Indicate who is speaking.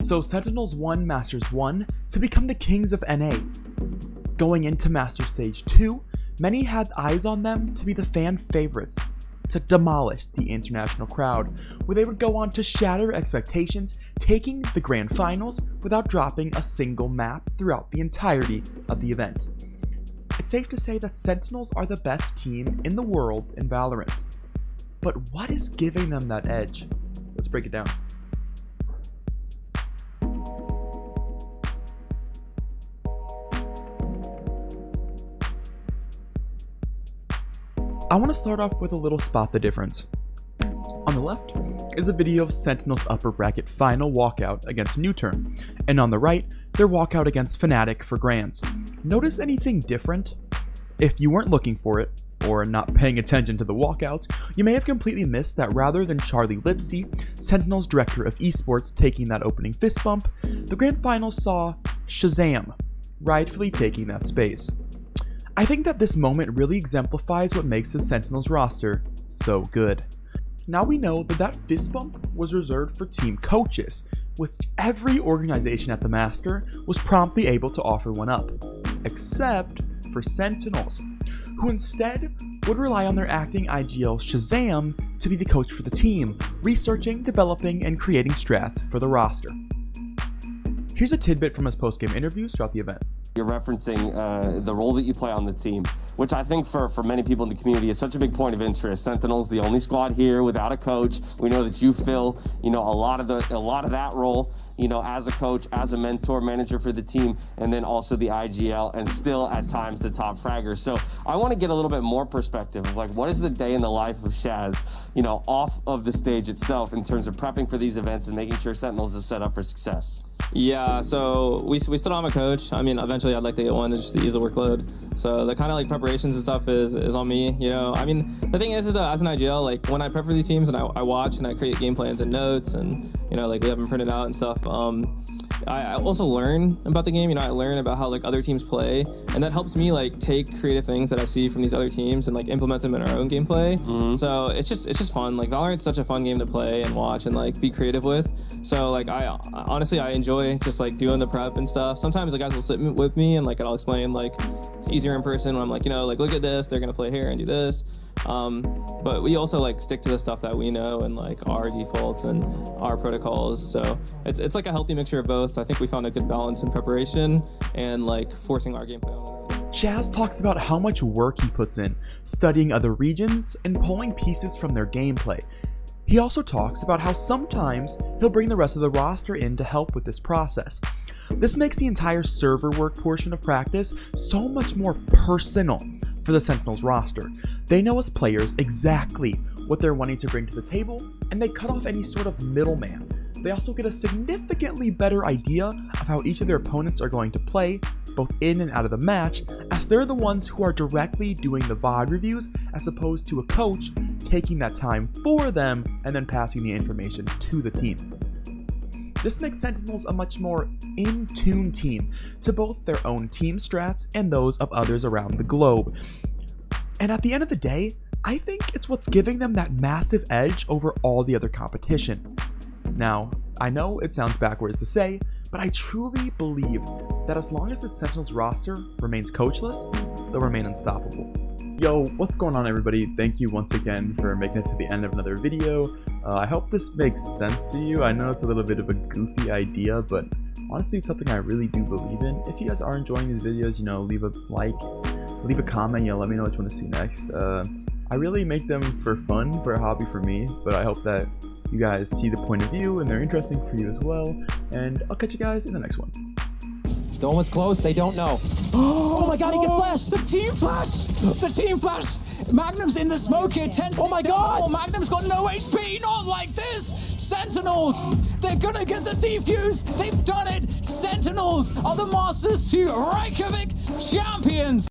Speaker 1: So Sentinels won Masters 1 to become the kings of NA. Going into Master Stage 2, many had eyes on them to be the fan favorites, to demolish the international crowd, where they would go on to shatter expectations, taking the grand finals without dropping a single map throughout the entirety of the event. It's safe to say that Sentinels are the best team in the world in Valorant. But what is giving them that edge? Let's break it down. I want to start off with a little spot the difference. On the left is a video of Sentinel's upper bracket final walkout against Newturn, and on the right, their walkout against Fnatic for Grands. Notice anything different? If you weren't looking for it, or not paying attention to the walkouts, you may have completely missed that rather than Charlie Lipsy, Sentinel's director of esports, taking that opening fist bump, the grand final saw Shazam rightfully taking that space. I think that this moment really exemplifies what makes the Sentinels roster so good. Now we know that that fist bump was reserved for team coaches, with every organization at the Master was promptly able to offer one up, except for Sentinels, who instead would rely on their acting IGL Shazam to be the coach for the team, researching, developing, and creating strats for the roster. Here's a tidbit from his post-game interviews throughout the event.
Speaker 2: You're referencing the role that you play on the team, which I think for many people in the community is such a big point of interest. Sentinels, the only squad here without a coach. We know that you fill, a lot of that role, as a coach, as a mentor, manager for the team, and then also the IGL, and still at times the top fragger. So I want to get a little bit more perspective of what is the day in the life of Shaz, off of the stage itself in terms of prepping for these events and making sure Sentinels is set up for success.
Speaker 3: Yeah, so we still don't have a coach. I mean, eventually I'd like to get one just to ease the workload. So the kind of preparations and stuff is on me, I mean, the thing is that as an IGL, when I prep for these teams and I watch and I create game plans and notes and, we have them printed out and stuff, I also learn about the game. I learn about how other teams play, and that helps me take creative things that I see from these other teams and implement them in our own gameplay. So it's just fun. Valorant's such a fun game to play and watch and be creative with. So I honestly I enjoy just doing the prep and stuff. Sometimes the guys will sit with me and I'll explain it's easier in person when I'm look at this, they're gonna play here and do this. But we also stick to the stuff that we know and our defaults and our protocols. So it's a healthy mixture of both. I think we found a good balance in preparation and forcing our gameplay on it.
Speaker 1: Jazz talks about how much work he puts in, studying other regions and pulling pieces from their gameplay. He also talks about how sometimes he'll bring the rest of the roster in to help with this process. This makes the entire server work portion of practice so much more personal for the Sentinels roster. They know as players exactly what they're wanting to bring to the table, and they cut off any sort of middleman. They also get a significantly better idea of how each of their opponents are going to play, both in and out of the match, as they're the ones who are directly doing the VOD reviews, as opposed to a coach taking that time for them and then passing the information to the team. This makes Sentinels a much more in-tune team to both their own team strats and those of others around the globe. And at the end of the day, I think it's what's giving them that massive edge over all the other competition. Now, I know it sounds backwards to say, but I truly believe that as long as the Sentinels roster remains coachless, they'll remain unstoppable. Yo, what's going on everybody? Thank you once again for making it to the end of another video. I hope this makes sense to you. I know it's a little bit of a goofy idea, but honestly it's something I really do believe in. If you guys are enjoying these videos, leave a like, leave a comment, let me know what you want to see next. I really make them for fun, for a hobby for me, but I hope that you guys see the point of view and they're interesting for you as well. And I'll catch you guys in the next one.
Speaker 4: The one was close, they don't know.
Speaker 5: Oh my god, he gets flashed! The team flash! The team flash! Magnum's in the smoke here, 10. Oh my god! Oh, Magnum's got no HP, not like this! Sentinels! They're gonna get the defuse! They've done it! Sentinels are the Masters 2 Reykjavik champions!